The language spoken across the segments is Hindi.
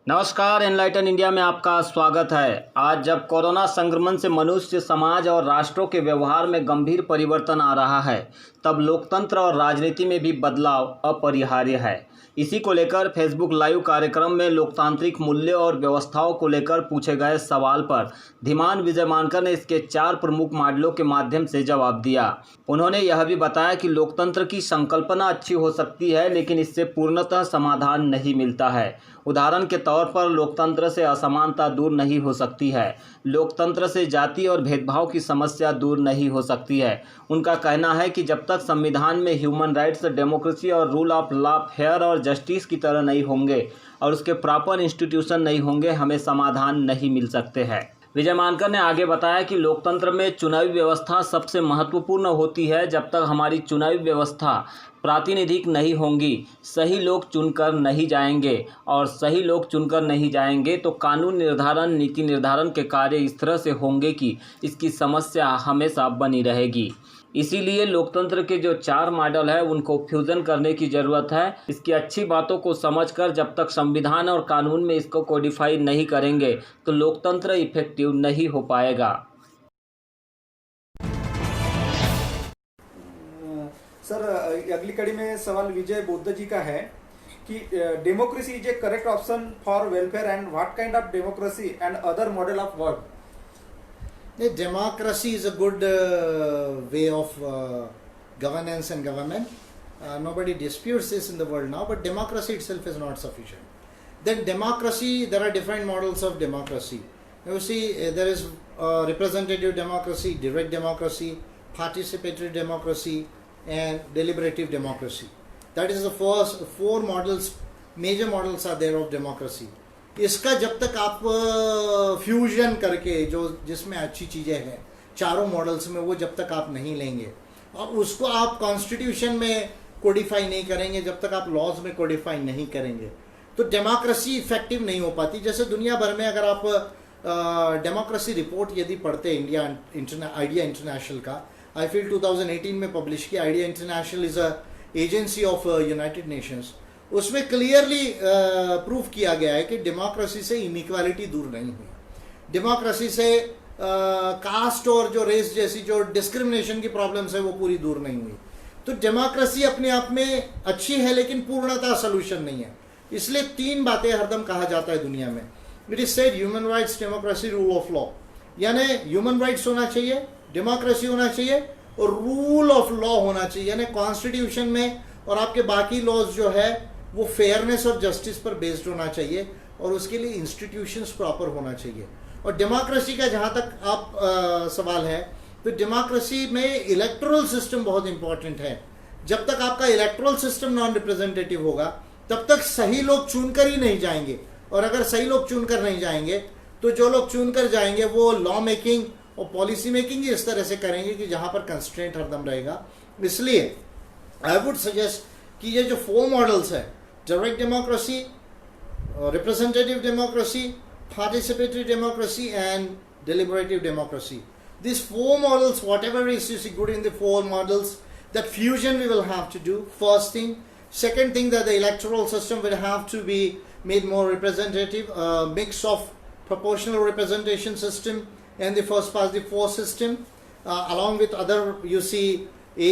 नमस्कार, एनलाइटन इंडिया में आपका स्वागत है। आज जब कोरोना संक्रमण से मनुष्य, समाज और राष्ट्रों के व्यवहार में गंभीर परिवर्तन आ रहा है, तब लोकतंत्र और राजनीति में भी बदलाव अपरिहार्य है। इसी को लेकर फेसबुक लाइव कार्यक्रम में लोकतांत्रिक मूल्यों और व्यवस्थाओं को लेकर पूछे गए सवाल पर धीमान विजयमानकर ने इसके 4 प्रमुख मॉडलों के माध्यम से जवाब दिया। उन्होंने यह भी बताया कि लोकतंत्र की संकल्पना अच्छी हो सकती है, लेकिन इससे पूर्णतः समाधान नहीं मिलता है। उदाहरण के तौर पर लोकतंत्र से असमानता दूर नहीं हो सकती है। लोकतंत्र से जाति और भेदभाव की समस्या दूर नहीं हो सकती है। उनका कहना है कि जब तक संविधान में ह्यूमन राइट्स, डेमोक्रेसी और रूल ऑफ लॉ फेयर और जस्टिस की तरह नहीं होंगे और उसके प्रॉपर इंस्टीट्यूशन नहीं होंगे, हमें समाधान नहीं मिल सकते हैं। विजयमानकर ने आगे बताया कि लोकतंत्र में चुनावी व्यवस्था सबसे महत्वपूर्ण होती है। जब तक हमारी चुनावी व्यवस्था प्रातिनिधिक नहीं होंगी, सही लोग चुनकर नहीं जाएंगे और सही लोग चुनकर नहीं जाएंगे तो कानून निर्धारण, नीति निर्धारण के कार्य इस तरह से होंगे कि इसकी समस्या हमेशा बनी रहेगी। इसीलिए लोकतंत्र के जो 4 मॉडल है उनको फ्यूजन करने की ज़रूरत है। इसकी अच्छी बातों को समझकर जब तक संविधान और कानून में इसको कोडिफाई नहीं करेंगे तो लोकतंत्र इफेक्टिव नहीं हो पाएगा। सर, अगली कड़ी में सवाल विजय बौद्ध जी का है कि democracy is A correct option for welfare and what kind of democracy and other model of work. Democracy is a good way of governance and government. Nobody disputes this in the world now, but democracy itself is not sufficient. Then democracy, there are different models of democracy. You see, there is representative democracy, direct democracy, participatory democracy, and deliberative democracy. That is the first 4 models, major models are there of democracy. इसका जब तक आप फ्यूजन करके जो जिसमें अच्छी चीज़ें हैं चारों मॉडल्स में, वो जब तक आप नहीं लेंगे और उसको आप कॉन्स्टिट्यूशन में कोडिफाई नहीं करेंगे, जब तक आप लॉज में कोडिफाई नहीं करेंगे, तो डेमोक्रेसी इफेक्टिव नहीं हो पाती। जैसे दुनिया भर में अगर आप डेमोक्रेसी रिपोर्ट यदि पढ़ते आइडिया इंटरनेशनल का, आई फील 2018 में पब्लिश किया। Idea international is a agency of United Nations. उसमें क्लियरली प्रूफ किया गया है कि डेमोक्रेसी से इनइक्वालिटी दूर नहीं हुई, डेमोक्रेसी से कास्ट और जो रेस जैसी जो डिस्क्रिमिनेशन की प्रॉब्लम्स है वो पूरी दूर नहीं हुई। तो डेमोक्रेसी अपने आप में अच्छी है लेकिन पूर्णतः सोल्यूशन नहीं है। इसलिए 3 बातें हरदम कहा जाता है दुनिया में। It is said human rights, democracy, rule of law. यानी ह्यूमन राइट्स होना चाहिए, डेमोक्रेसी होना चाहिए और रूल ऑफ लॉ होना चाहिए, यानी कॉन्स्टिट्यूशन में और आपके बाकी लॉज जो है वो फेयरनेस और जस्टिस पर बेस्ड होना चाहिए और उसके लिए इंस्टीट्यूशंस प्रॉपर होना चाहिए। और डेमोक्रेसी का जहाँ तक आप सवाल है, तो डेमोक्रेसी में इलेक्टोरल सिस्टम बहुत इंपॉर्टेंट है। जब तक आपका इलेक्टोरल सिस्टम नॉन रिप्रेजेंटेटिव होगा तब तक सही लोग चुनकर ही नहीं जाएंगे, और अगर सही लोग चुनकर नहीं जाएंगे तो जो लोग चुनकर जाएंगे वो लॉ मेकिंग और पॉलिसी मेकिंग इस तरह से करेंगे कि जहाँ पर कंस्ट्रेंट हरदम रहेगा। इसलिए आई वुड सजेस्ट कि ये जो 4 मॉडल्स है, direct democracy, representative democracy, participatory democracy and deliberative democracy. These 4 models, whatever is you see good in the 4 models, that fusion we will have to do, first thing. Second thing, that the electoral system will have to be made more representative, a mix of proportional representation system and the first past the post system, along with other you see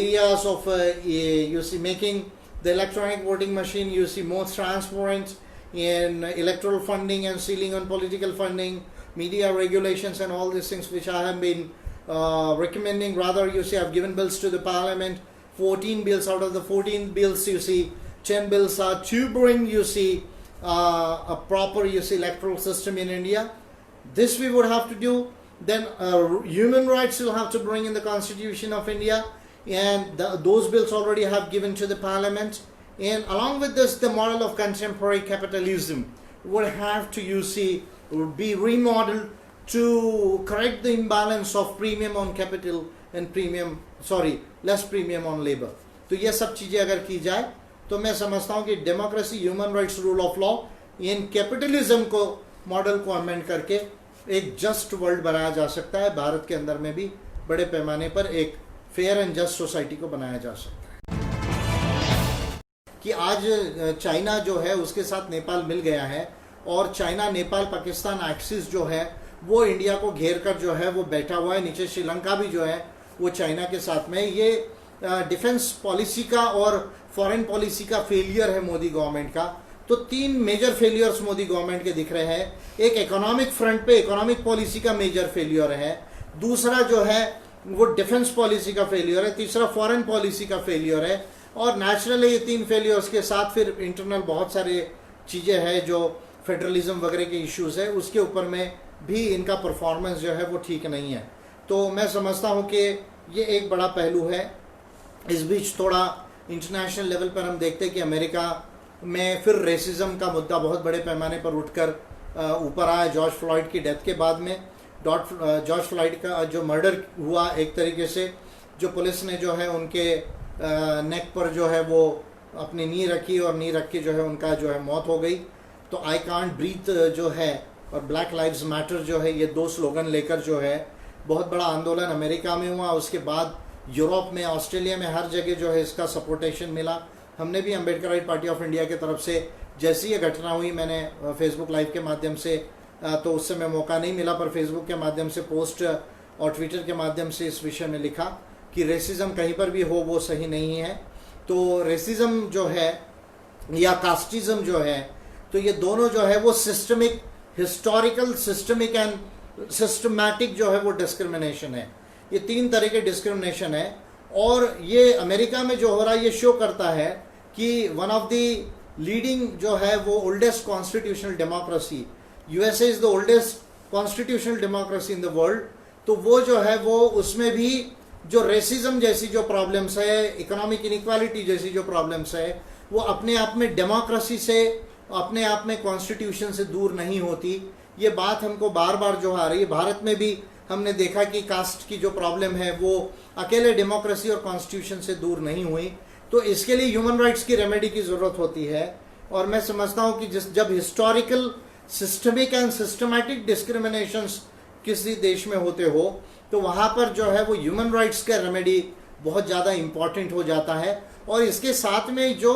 areas of you see making the electronic voting machine you see more transparent in electoral funding and ceiling on political funding, media regulations and all these things which I have been recommending. Rather, you see, I've given bills to the parliament, 14 bills. Out of the 14 bills, you see 10 bills are to bring you see a proper you see electoral system in India. This we would have to do. Then human rights will have to bring in the Constitution of India, and those bills already have given to the parliament. And along with this, the model of contemporary capitalism would have to you see be remodeled to correct the imbalance of premium on capital and less premium on labor. तो ये सब चीजें अगर की जाए तो मैं समझता हूँ कि democracy, human rights, rule of law, in capitalism को मॉडल को अमेंड करके एक जस्ट वर्ल्ड बनाया जा सकता है। भारत के अंदर में भी बड़े पैमाने पर एक फेयर एंड जस्ट सोसाइटी को बनाया जा सकता है। कि आज चाइना जो है उसके साथ नेपाल मिल गया है और चाइना नेपाल पाकिस्तान एक्सिस जो है वो इंडिया को घेर कर जो है वो बैठा हुआ है। नीचे श्रीलंका भी जो है वो चाइना के साथ में। ये डिफेंस पॉलिसी का और फॉरेन पॉलिसी का फेलियर है मोदी गवर्नमेंट का। तो 3 मेजर फेलियर्स मोदी गवर्नमेंट के दिख रहे हैं। एक इकोनॉमिक फ्रंट पे इकोनॉमिक पॉलिसी का मेजर फेलियर है, दूसरा जो है वो डिफेंस पॉलिसी का फेलियर है, तीसरा फॉरेन पॉलिसी का फेलियर है। और नेचुरली ये 3 फेलियर्स के साथ फिर इंटरनल बहुत सारे चीज़ें हैं जो फेडरलिज्म वगैरह के इश्यूज है, उसके ऊपर में भी इनका परफॉर्मेंस जो है वो ठीक नहीं है। तो मैं समझता हूँ कि ये एक बड़ा पहलू है। इस बीच थोड़ा इंटरनेशनल लेवल पर हम देखते हैं कि अमेरिका में फिर रेसिज्म का मुद्दा बहुत बड़े पैमाने पर उठकर ऊपर आया जॉर्ज फ्लॉयड की डेथ के बाद में। जॉर्ज फ्लॉयड का जो मर्डर हुआ, एक तरीके से जो पुलिस ने जो है उनके नेक पर जो है वो अपनी नी रखी और नी रख के जो है उनका जो है मौत हो गई। तो आई कांट ब्रीथ जो है और ब्लैक लाइव्स मैटर जो है, ये 2 स्लोगन लेकर जो है बहुत बड़ा आंदोलन अमेरिका में हुआ। उसके बाद यूरोप में, ऑस्ट्रेलिया में, हर जगह जो है इसका सपोर्टेशन मिला। हमने भी अम्बेडकराइट पार्टी ऑफ इंडिया की तरफ से जैसी ये घटना हुई, मैंने फेसबुक लाइव के माध्यम से, तो उस समय मौका नहीं मिला, पर फेसबुक के माध्यम से पोस्ट और ट्विटर के माध्यम से इस विषय में लिखा कि रेसिज्म कहीं पर भी हो वो सही नहीं है। तो रेसिज्म जो है या कास्टिज्म जो है, तो ये दोनों जो है वो systemic, historical, systemic and systematic जो है वो डिस्क्रिमिनेशन है। ये 3 तरह के डिस्क्रिमिनेशन है। और ये अमेरिका में जो हो रहा है ये शो करता है कि वन ऑफ द लीडिंग जो है वो oldest constitutional democracy, USA is the oldest constitutional democracy in the world. तो वो जो है वो उसमें भी जो रेसिज्म जैसी जो प्रॉब्लम्स है, इकोनॉमिक इनइक्वालिटी जैसी जो प्रॉब्लम्स है, वो अपने आप में डेमोक्रेसी से, अपने आप में कॉन्स्टिट्यूशन से दूर नहीं होती। ये बात हमको बार बार जो आ रही है। भारत में भी हमने देखा कि कास्ट की जो प्रॉब्लम है वो अकेले डेमोक्रेसी और कॉन्स्टिट्यूशन से दूर नहीं हुई। तो इसके लिए ह्यूमन राइट्स की रेमेडी की ज़रूरत होती है। और मैं समझता हूँ कि जब historical, systemic and systematic discriminations किसी देश में होते हो तो वहाँ पर जो है वो ह्यूमन राइट्स का रेमेडी बहुत ज़्यादा इम्पॉर्टेंट हो जाता है। और इसके साथ में जो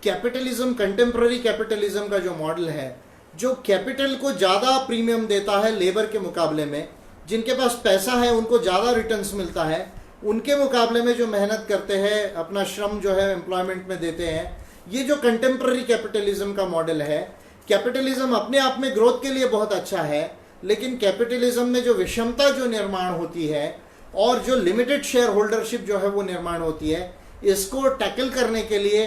कैपिटलिज्म, कंटेम्प्रेरी कैपिटलिज्म का जो मॉडल है, जो कैपिटल को ज़्यादा प्रीमियम देता है लेबर के मुकाबले में, जिनके पास पैसा है उनको ज़्यादा रिटर्न्स मिलता है, उनके मुकाबले में जो मेहनत करते हैं, अपना श्रम जो है एम्प्लॉयमेंट में देते हैं, ये जो कंटेम्प्रेरी कैपिटलिज्म का मॉडल है। कैपिटलिज्म अपने आप में ग्रोथ के लिए बहुत अच्छा है, लेकिन कैपिटलिज्म में जो विषमता जो निर्माण होती है और जो लिमिटेड शेयर होल्डरशिप जो है वो निर्माण होती है, इसको टैकल करने के लिए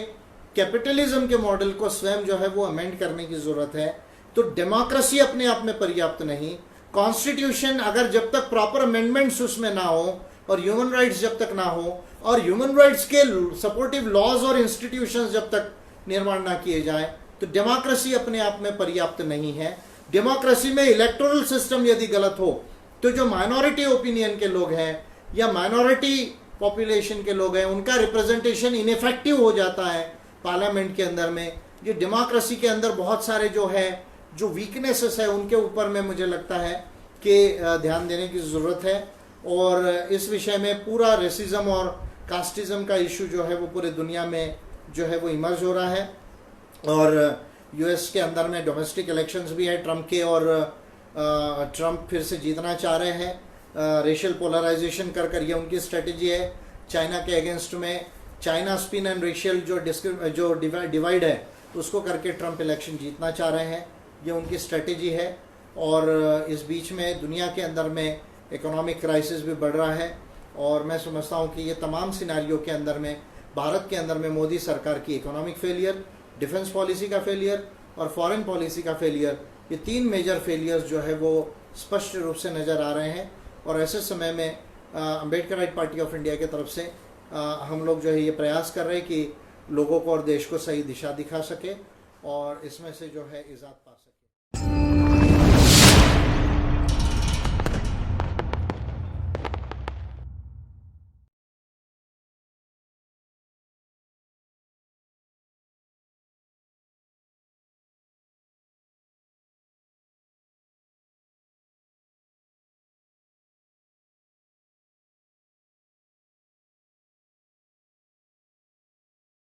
कैपिटलिज्म के मॉडल को स्वयं जो है वो अमेंड करने की ज़रूरत है। तो डेमोक्रेसी अपने आप में पर्याप्त नहीं, कॉन्स्टिट्यूशन अगर जब तक प्रॉपर अमेंडमेंट्स उसमें ना हो और ह्यूमन राइट्स जब तक ना हो और ह्यूमन राइट्स के सपोर्टिव लॉज और इंस्टीट्यूशंस जब तक निर्माण ना किए जाए, तो डेमोक्रेसी अपने आप में पर्याप्त नहीं है। डेमोक्रेसी में इलेक्टोरल सिस्टम यदि गलत हो तो जो माइनॉरिटी ओपिनियन के लोग हैं या माइनॉरिटी पॉपुलेशन के लोग हैं, उनका रिप्रेजेंटेशन इनफेक्टिव हो जाता है पार्लियामेंट के अंदर में। ये डेमोक्रेसी के अंदर बहुत सारे जो है जो वीकनेसेस है उनके ऊपर में मुझे लगता है कि ध्यान देने की ज़रूरत है। और इस विषय में पूरा रेसिज्म और कास्टिज्म का इशू जो है वो पूरे दुनिया में जो है वो इमर्ज हो रहा है। और यूएस के अंदर में डोमेस्टिक इलेक्शंस भी है ट्रम्प के, और ट्रम्प फिर से जीतना चाह रहे हैं रेशियल पोलराइजेशन कर कर, ये उनकी स्ट्रेटजी है चाइना के अगेंस्ट में। चाइना स्पिन एंड रेशियल जो डिवाइड है उसको करके ट्रम्प इलेक्शन जीतना चाह रहे हैं, ये उनकी स्ट्रेटजी है। और इस बीच में दुनिया के अंदर में इकोनॉमिक क्राइसिस भी बढ़ रहा है। और मैं समझता हूँ कि ये तमाम सिनारियों के अंदर में भारत के अंदर में मोदी सरकार की इकोनॉमिक फेलियर, डिफेंस पॉलिसी का फेलियर और फॉरेन पॉलिसी का फेलियर, ये 3 मेजर फेलियर्स जो है वो स्पष्ट रूप से नज़र आ रहे हैं। और ऐसे समय में अम्बेडकराइट पार्टी ऑफ इंडिया की तरफ से हम लोग जो है ये प्रयास कर रहे हैं कि लोगों को और देश को सही दिशा दिखा सके और इसमें से जो है इजात पा सके।